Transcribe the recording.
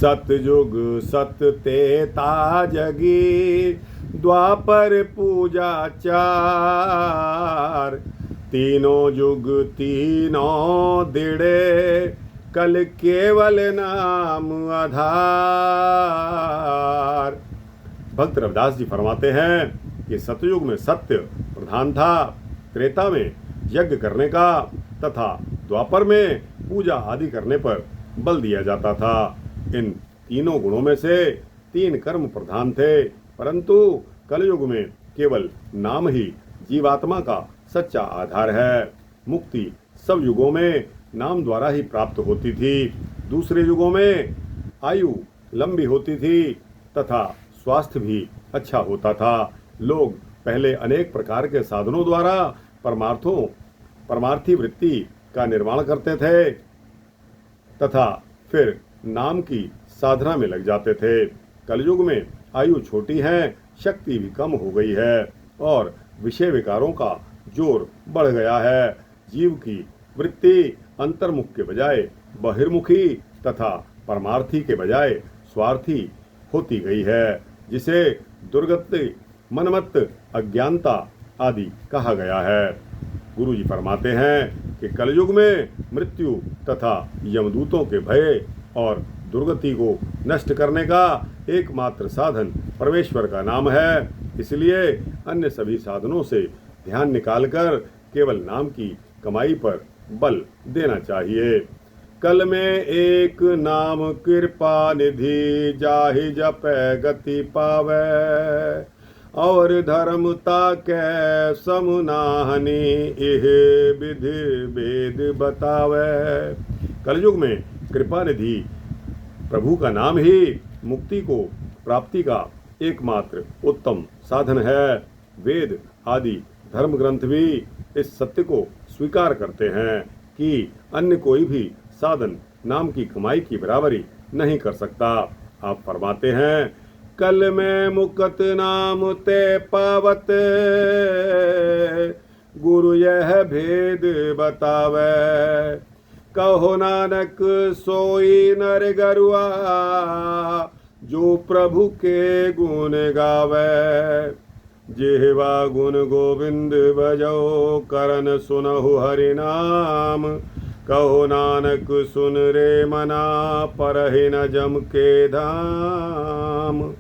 सतयुग सत्य तेता जगी, द्वापर पूजा चार। तीनों युग तीनों दिड़े, कल केवल नाम आधार। भक्त रविदास जी फरमाते हैं कि सतयुग में सत्य प्रधान था, त्रेता में यज्ञ करने का तथा द्वापर में पूजा आदि करने पर बल दिया जाता था। इन तीनों गुणों में से तीन कर्म प्रधान थे, परंतु कलयुग में केवल नाम ही जीवात्मा का सच्चा आधार है। मुक्ति सब युगों में नाम द्वारा ही प्राप्त होती थी। दूसरे युगों में आयु लंबी होती थी तथा स्वास्थ्य भी अच्छा होता था। लोग पहले अनेक प्रकार के साधनों द्वारा परमार्थी वृत्ति का निर्माण करते थे तथा फिर नाम की साधना में लग जाते थे। कलयुग में आयु छोटी है, शक्ति भी कम हो गई है और विषय विकारों का जोर बढ़ गया है। जीव की वृत्ति अंतर्मुख के बजाय बहिर्मुखी तथा परमार्थी के बजाय स्वार्थी होती गई है, जिसे दुर्गति, मनमत्त, अज्ञानता आदि कहा गया है। गुरु जी फरमाते हैं कि कलयुग में मृत्यु तथा यमदूतों के भय और दुर्गति को नष्ट करने का एकमात्र साधन परमेश्वर का नाम है। इसलिए अन्य सभी साधनों से ध्यान निकालकर केवल नाम की कमाई पर बल देना चाहिए। कल में एक नाम कृपा निधि, जाहि जपै गति पावै, और धर्मता कै समुनाहनी, एह विधि वेद बतावै। कलयुग में कृपा निधि प्रभु का नाम ही मुक्ति को प्राप्ति का एकमात्र उत्तम साधन है। वेद आदि धर्म ग्रंथ भी इस सत्य को स्वीकार करते हैं कि अन्य कोई भी साधन नाम की कमाई की बराबरी नहीं कर सकता। आप फरमाते हैं, कल में मुकत नाम ते पावत, गुरु यह भेद बतावे। कहो नानक सोई नर गरुआ, जो प्रभु के गुण गावे। जिह्वा गुण गोविंद बजो, करन सुनहु हरि नाम। कहो नानक सुन रे मना, परहि न जम के धाम।